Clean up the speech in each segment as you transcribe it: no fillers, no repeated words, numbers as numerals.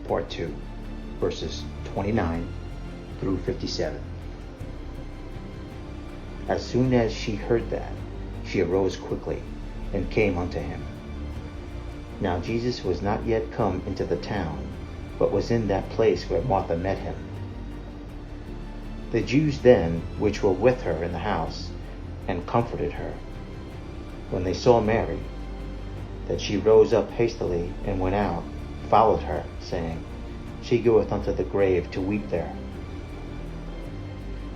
Part 2, verses 29 through 57. As soon as she heard that, she arose quickly and came unto him. Now Jesus was not yet come into the town, but was in that place where Martha met him. The Jews then, which were with her in the house, and comforted her, when they saw Mary, that she rose up hastily and went out, followed her, saying, She goeth unto the grave to weep there.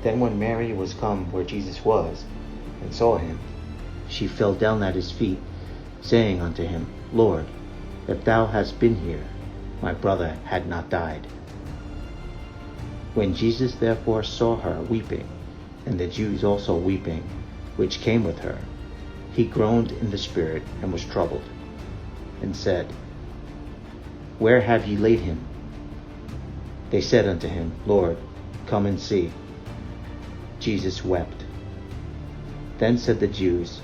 Then when Mary was come where Jesus was, and saw him, she fell down at his feet, saying unto him, Lord, if thou hadst been here, my brother had not died. When Jesus therefore saw her weeping, and the Jews also weeping, which came with her, he groaned in the spirit, and was troubled, and said, Where have ye laid him? They said unto him, Lord, come and see. Jesus wept. Then said the Jews,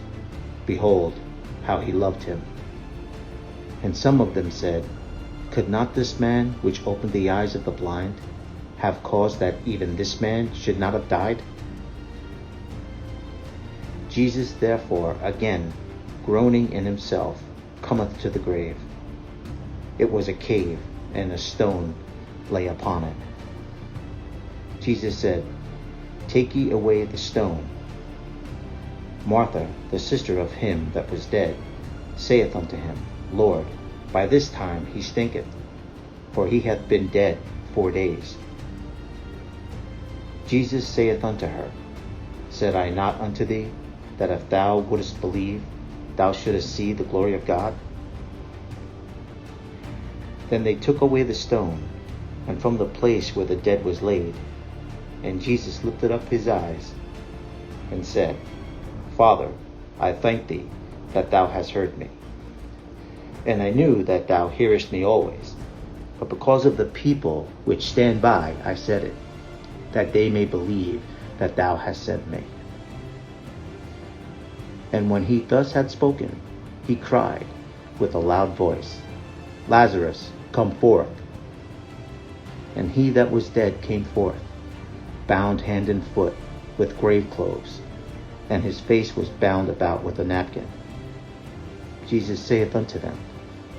Behold, how he loved him. And some of them said, Could not this man, which opened the eyes of the blind, have caused that even this man should not have died? Jesus therefore, again groaning in himself, cometh to the grave. It was a cave, and a stone lay upon it. Jesus said, Take ye away the stone. Martha, the sister of him that was dead, saith unto him, Lord, by this time he stinketh, for he hath been dead 4 days. Jesus saith unto her, Said I not unto thee, that if thou wouldest believe, thou shouldest see the glory of God? Then they took away the stone, and from the place where the dead was laid, and Jesus lifted up his eyes, and said, Father, I thank thee that thou hast heard me. And I knew that thou hearest me always, but because of the people which stand by I said it, that they may believe that thou hast sent me. And when he thus had spoken, he cried with a loud voice, Lazarus, come forth. And he that was dead came forth, bound hand and foot with grave clothes, and his face was bound about with a napkin. Jesus saith unto them,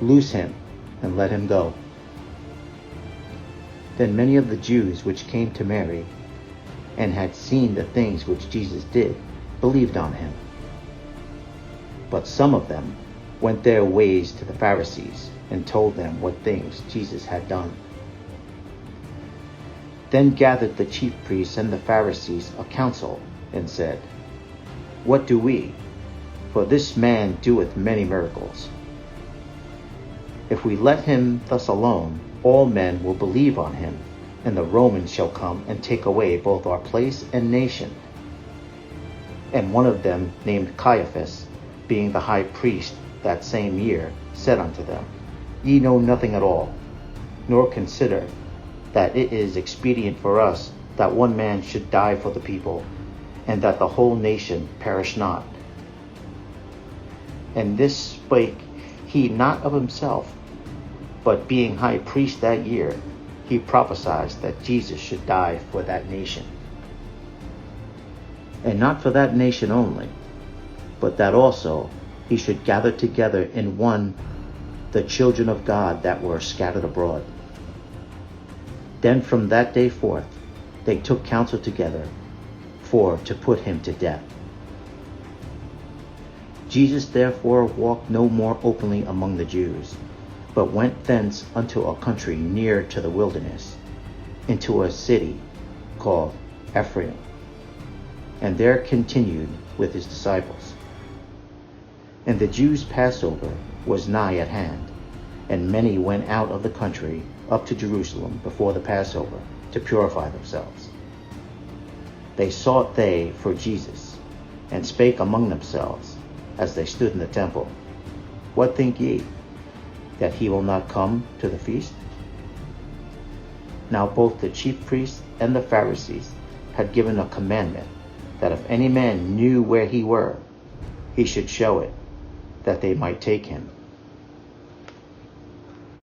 Loose him, and let him go. Then many of the Jews which came to Mary, and had seen the things which Jesus did, believed on him. But some of them went their ways to the Pharisees, and told them what things Jesus had done. Then gathered the chief priests and the Pharisees a council, and said, What do we? For this man doeth many miracles. If we let him thus alone, all men will believe on him, and the Romans shall come and take away both our place and nation. And one of them, named Caiaphas, being the high priest that same year, said unto them, Ye know nothing at all, nor consider that it is expedient for us that one man should die for the people, and that the whole nation perish not. And this spake he not of himself, but being high priest that year, he prophesied that Jesus should die for that nation. And not for that nation only, but that also he should gather together in one the children of God that were scattered abroad. Then from that day forth they took counsel together for to put him to death. Jesus therefore walked no more openly among the Jews, but went thence unto a country near to the wilderness, into a city called Ephraim, and there continued with his disciples. And the Jews' Passover was nigh at hand, and many went out of the country up to Jerusalem before the Passover to purify themselves. They sought they for Jesus, and spake among themselves, as they stood in the temple, What think ye, that he will not come to the feast? Now both the chief priests and the Pharisees had given a commandment, that if any man knew where he were, he should show it, that they might take him.